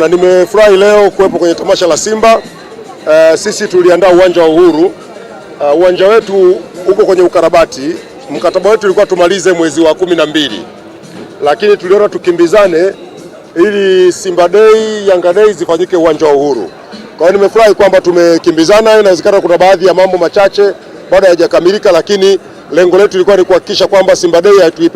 Na nimefurahi leo kuwepo kwenye tamasha la Simba. Sisi tuliandaa uwanja wa Uhuru. Uwanja wetu uko kwenye ukarabati. Mkataba wetu ulikuwa tumalize mwezi wa 12. Lakini tuliona tukimbizane ili Simba Day, Yanga Day zifanyike uwanja wa Uhuru. Kwa hiyo nimefurahi kwamba tumekimbizana. Inawezekana kuna baadhi ya mambo machache bado hayajakamilika, lakini lengo letu lilikuwa ni kuhakikisha kwamba Simba Day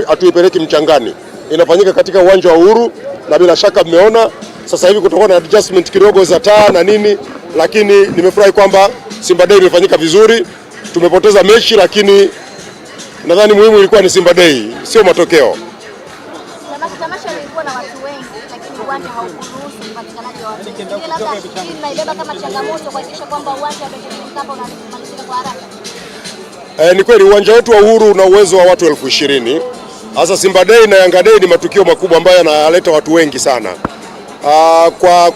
hatuipeleki mchangani. Inafanyika katika uwanja wa Uhuru na bila shaka mmeona sasa hivi kutokana na adjustment kidogo za taa na nini, lakini nimefurahi kwamba Simba Day imefanyika vizuri. Tumepoteza mechi, lakini nadhani muhimu ilikuwa ni Simba Day, sio matokeo. Tamasha lilikuwa na watu wengi, lakini uwanja haukuruhusu upatikanaji wa watu. Ile labda inaibeba kama changamoto kuhakikisha kwamba uwanja wa Benjamin Mkapa unamalizika kwa haraka. Ni kweli uwanja wetu wa Uhuru una uwezo wa watu 20,000. Hasa Simba Day na Yanga Day ni matukio makubwa ambayo yanaleta watu wengi sana.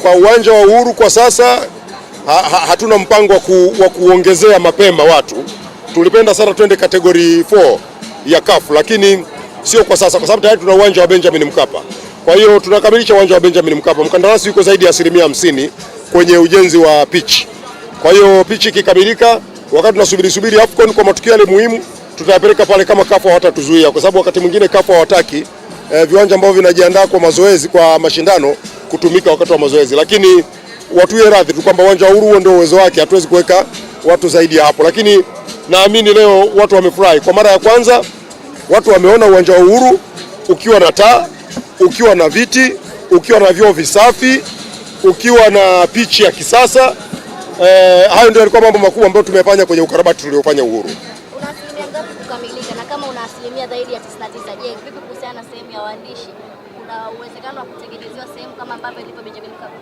Kwa uwanja wa Uhuru kwa sasa hatuna mpango wa kuongezea mapema watu. Tulipenda sana twende category 4 ya CAF, lakini sio kwa sasa kwa sababu tayari tuna uwanja wa Benjamin Mkapa. Kwa hiyo tunakamilisha uwanja wa Benjamin Mkapa. Mkandarasi yuko zaidi ya 50% kwenye ujenzi wa pitch. Kwa hiyo pitch ikikamilika, wakati tunasubiri AFCON kwa matukio yale muhimu, tutayapeleka pale kama CAF hawatatuzuia, kwa sababu wakati mwingine CAF hawataki viwanja ambavyo vinajiandaa kwa mazoezi, kwa mashindano kutumika wakati wa mazoezi. Lakini watuwe radhi tu kwamba uwanja wa Uhuru ndio uwezo wake, hatuwezi kuweka watu zaidi ya hapo. Lakini naamini leo watu wamefurahi. Kwa mara ya kwanza watu wameona uwanja wa Uhuru ukiwa na taa, ukiwa na viti, ukiwa na vyoo visafi, ukiwa na pitch ya kisasa. Hayo ndio yalikuwa mambo makubwa ambayo tumefanya kwenye ukarabati tuliofanya Uhuru. Una asilimia ngapi kukamilika, na kama una asilimia zaidi ya 99, je, vipi kuhusiana na sehemu ya waandishi? Kuna uwezekano wa kutengenezewa sehemu kama ambavyo ilipo Benjamin Mkapa?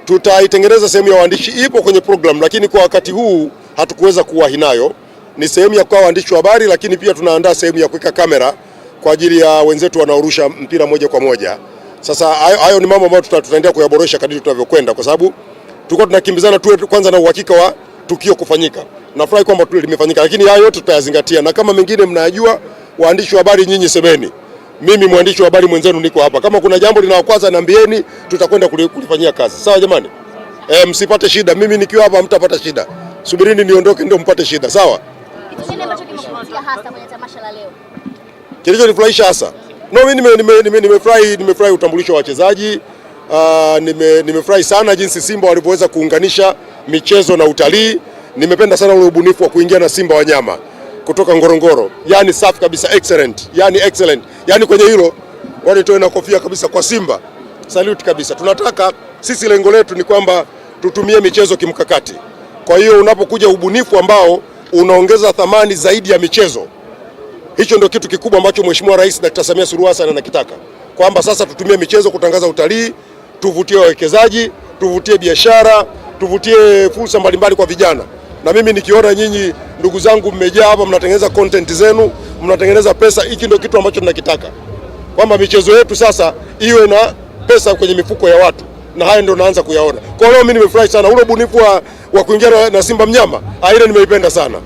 Tutaitengeneza sehemu ya waandishi, ipo kwenye program, lakini kwa wakati huu hatukuweza kuwahi nayo. Ni sehemu ya kwa waandishi wa habari, lakini pia tunaandaa sehemu ya kuweka kamera kwa ajili ya wenzetu wanaorusha mpira moja kwa moja. Sasa hayo ni mambo ambayo tutaendelea kuyaboresha kadri tunavyokwenda, kwa sababu tulikuwa tunakimbizana tu kwanza na uhakika wa tukio kufanyika. Nafurahi kwamba limefanyika, lakini hayo yote tutayazingatia, na kama mengine mnayajua, waandishi wa habari nyinyi semeni. Mimi mwandishi wa habari mwenzenu niko hapa. Kama kuna jambo linawakwaza niambieni, tutakwenda kulifanyia kazi. Sawa jamani? Msipate shida. Mimi nikiwa hapa mtapata shida. Subirini niondoke ndio mpate shida. Sawa? Kitu gani ambacho kimekuvutia hasa kwenye tamasha la leo? Kilichonifurahisha hasa? No, mimi nimefurahi utambulisho wa wachezaji. Nimefurahi sana jinsi Simba walivyoweza kuunganisha michezo na utalii. Nimependa sana ule ubunifu wa kuingia na Simba wanyama kutoka Ngorongoro. Yaani safi kabisa, excellent. Yaani excellent. Yaani kwenye hilo walitoa na kofia kabisa kwa Simba. Salute kabisa. Tunataka sisi, lengo letu ni kwamba tutumie michezo kimkakati. Kwa hiyo unapokuja ubunifu ambao unaongeza thamani zaidi ya michezo, hicho ndio kitu kikubwa ambacho Mheshimiwa Rais Dr. Samia Suluhu Hassan anakitaka. Kwamba sasa tutumie michezo kutangaza utalii, tuvutie wawekezaji, tuvutie biashara, tuvutie fursa mbalimbali kwa vijana. Na mimi nikiona nyinyi ndugu zangu mmejaa hapa, mnatengeneza content zenu, mnatengeneza pesa, hiki ndio kitu ambacho tunakitaka. Kwamba michezo yetu sasa iwe na pesa kwenye mifuko ya watu, na haya ndio naanza kuyaona. Kwa hiyo mimi nimefurahi sana ule ubunifu wa kuingia na Simba mnyama. Ile nimeipenda sana.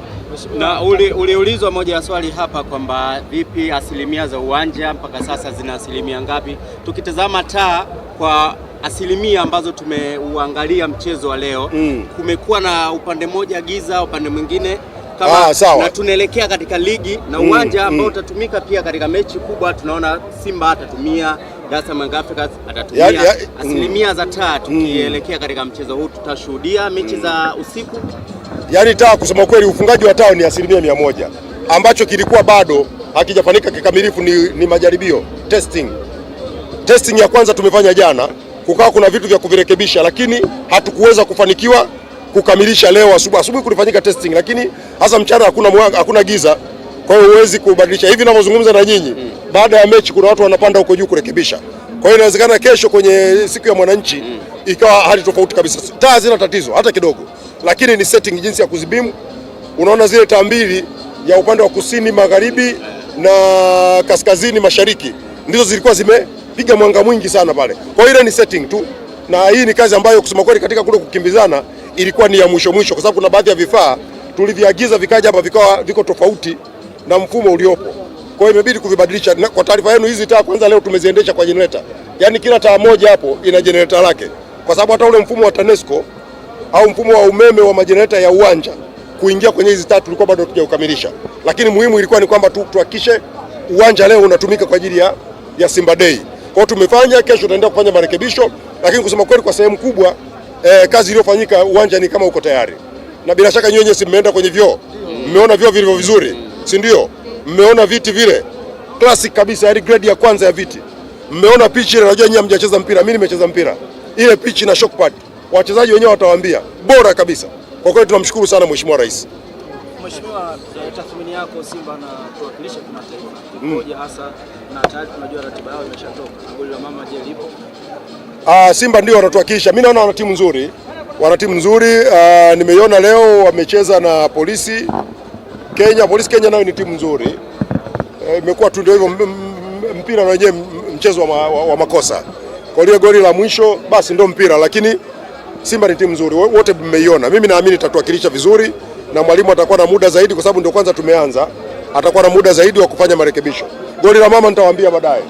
Na uliulizwa moja ya swali hapa kwamba vipi asilimia za uwanja mpaka sasa zina asilimia ngapi? Tukitazama taa kwa asilimia ambazo tumeuangalia mchezo wa leo, kumekuwa na upande mmoja giza, upande mwingine kama na tunaelekea katika ligi na uwanja ambao utatumika pia katika mechi kubwa. Tunaona Simba atatumia, Dar es Salaam Africans atatumia asilimia za taa. Tukielekea katika mchezo huu tutashuhudia mechi za usiku. Yaani taa, kusema kweli, ufungaji wa taa ni 100%. Ambacho kilikuwa bado hakijafanyika kikamilifu ni majaribio, testing ya kwanza tumefanya jana. Kukawa kuna vitu vya kuvirekebisha, lakini hatukuweza kufanikiwa kukamilisha leo asubuhi kulifanyika testing, lakini hasa mchana hakuna giza. Kwa hiyo huwezi kubadilisha. Hivi ninavyozungumza na nyinyi, baada ya mechi kuna watu wanapanda huko juu kurekebisha. Kwa hiyo inawezekana kesho kwenye siku ya mwananchi ikawa hali tofauti kabisa. Taa hazina tatizo hata kidogo, lakini ni setting, jinsi ya kuzibimu. Unaona zile taa mbili ya upande wa kusini magharibi na kaskazini mashariki ndizo zilikuwa zimepiga mwanga mwingi sana pale. Kwa hiyo ile ni setting tu, na hii ni kazi ambayo kusema kweli katika kule kukimbizana ilikuwa ni ya mwisho, kwa sababu kuna baadhi ya vifaa tuliviagiza vikaja hapa viko tofauti na mfumo uliopo. Kwa hiyo imebidi kuvibadilisha. Kwa taarifa yenu, hizi taa kwanza leo tumeziendesha kwa generator. Yaani kila taa moja hapo ina generator lake. kwa sababu hata ule mfumo wa TANESCO au mfumo wa umeme wa majenereta ya uwanja kuingia kwenye hizi tatu tulikuwa bado hatujaukamilisha, lakini muhimu ilikuwa ni kwamba tuhakikishe uwanja leo unatumika kwa ajili ya Simba Day. Kwa hiyo tumefanya, kesho tutaenda kufanya marekebisho, lakini kusema kweli kwa sehemu kubwa kazi iliyofanyika uwanja ni kama uko tayari. Na bila shaka nyinyi si mmeenda kwenye vyoo, mmeona vyoo vilivyo vizuri, si ndio? Mmeona viti vile classic kabisa, yani grade ya kwanza ya viti. Mmeona pitch ile, najua nyinyi hamjacheza mpira, mimi nimecheza mpira. Ile pitch na shock pad, wachezaji wenyewe watawaambia bora kabisa. Kwa kweli tunamshukuru sana Mheshimiwa Rais. Mheshimiwa, tathmini yako Simba na kuwakilisha kimataifa ikoje hasa, na tayari tunajua ratiba yao imeshatoka, na goli la mama je lipo? Simba ndio wanatuwakilisha. Mimi naona wana timu nzuri. Wana timu nzuri. Nimeiona leo wamecheza na Polisi Kenya. Polisi Kenya nayo ni timu nzuri. Imekuwa tu ndio hivyo, mpira na wenyewe mchezo wa makosa. Kwa hiyo goli la mwisho basi ndio mpira, lakini Simba ni timu nzuri. Wote mmeiona. Mimi naamini tatuwakilisha vizuri, na mwalimu atakuwa na muda zaidi kwa sababu ndio kwanza tumeanza. Atakuwa na muda zaidi wa kufanya marekebisho. Goli la mama nitawaambia baadaye.